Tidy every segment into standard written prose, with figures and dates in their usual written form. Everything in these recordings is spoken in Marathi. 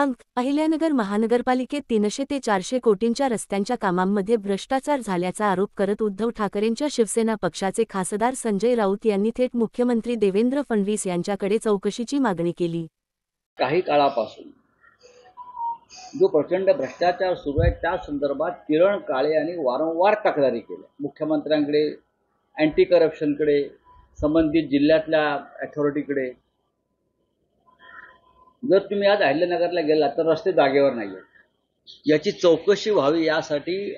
अहिल्यानगर महानगरपालिकेत 300 ते 400 कोटींच्या रस्त्यांच्या कामांमध्ये भ्रष्टाचार झाल्याचा आरोप करत उद्धव ठाकरेंच्या शिवसेना पक्षाचे खासदार संजय राऊत यांनी थेट मुख्यमंत्री देवेंद्र फडणवीस यांच्याकडे चौकशीची मागणी केली। काही काळापासून जो प्रचंड भ्रष्टाचार सुरू आहे त्या संदर्भात किरण काळे यांनी वारंवार तक्रारी केल्या मुख्यमंत्र्यांकडे, अँटी करप्शनकडे, संबंधित जिल्ह्यातल्या अथॉरिटीकडे। जर तुम्ही आज अहिल्यानगरला गेला तर रस्ते जागेवर नाही आहेत, याची चौकशी व्हावी यासाठी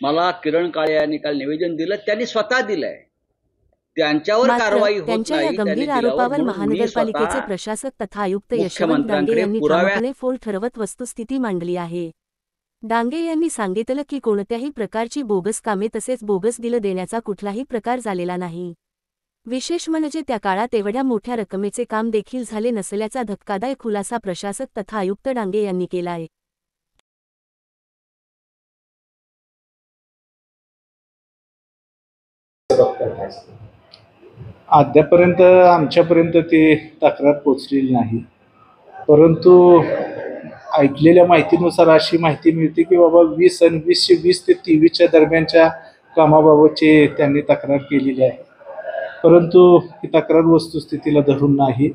मला किरण काळे यांनी काल निवेदन दिलं, त्यांनी स्वतः दिलंय। त्यांच्यावर कारवाई होत त्यांच्या या नाही, गंभीर आरोपावर महानगरपालिकेचे प्रशासक तथा आयुक्त यशवंत डांगे यांनी ठामपणे फोल ठरवत वस्तुस्थिती मांडली आहे। डांगे यांनी सांगितलं की कोणत्याही प्रकारची बोगस कामे तसेच बोगस बिल देण्याचा कुठलाही प्रकार झालेला नाही। विशेष म्हणजे त्या काळात एवढ्या मोठ्या रकमेचे काम देखील झाले नसल्याचा धक्कादायक खुलासा प्रशासक तथा आयुक्त डांगे यांनी केलाय। अद्यापर्यंत आमच्यापर्यंत ती तक्रार पोहोचलेली नाही, परंतु ऐकलेल्या माहितीनुसार अशी माहिती मिळते की बाबा 20 आणि 20 ते 23च्या दरम्यानच्या कामाबाबतची त्यांनी तक्रार केलेली आहे, परंतु ही तक्रार वस्तुस्थितीला धरून नाही।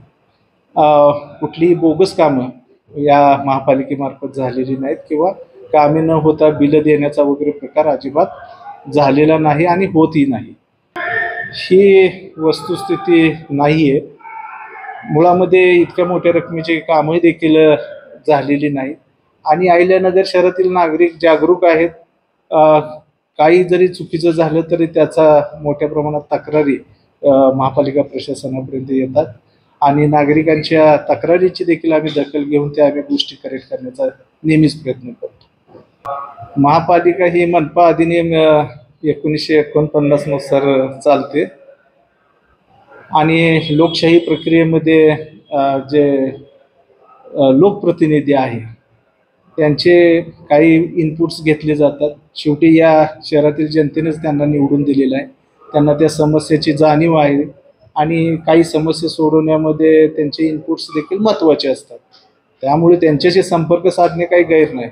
कुठलीही बोगस कामं या महापालिकेमार्फत झालेली नाहीत किंवा कामे न होता बिलं देण्याचा वगैरे प्रकार अजिबात झालेला नाही आणि होतही नाही। ही वस्तुस्थिती नाही आहे। मुळामध्ये इतक्या मोठ्या रकमेची कामं देखील झालेली नाही आणि अहिल्यानगर शहरातील नागरिक जागरूक आहेत। काही जरी चुकीचं झालं तरी त्याचा मोठ्या प्रमाणात तक्रारी महापालिका प्रशासनापर्यंत येतात आणि नागरिकांच्या तक्रारीची देखील आम्ही दखल घेऊन त्या आम्ही गोष्टी करेक्ट करण्याचा नेहमीच प्रयत्न करतो। महापालिका ही मनपा अधिनियम 1949 नुसार चालते आणि लोकशाही प्रक्रियेमध्ये जे लोकप्रतिनिधी आहे त्यांचे काही इनपुट्स घेतले जातात। शेवटी या शहरातील जनतेनेच त्यांना निवडून दिलेलं आहे, त्यांना त्या समस्येची जाणीव आहे आणि काही समस्या सोडवण्यामध्ये त्यांचे इनपुट्स देखील महत्त्वाचे असतात, त्यामुळे त्यांच्याशी संपर्क साधणे काही गैर नाही।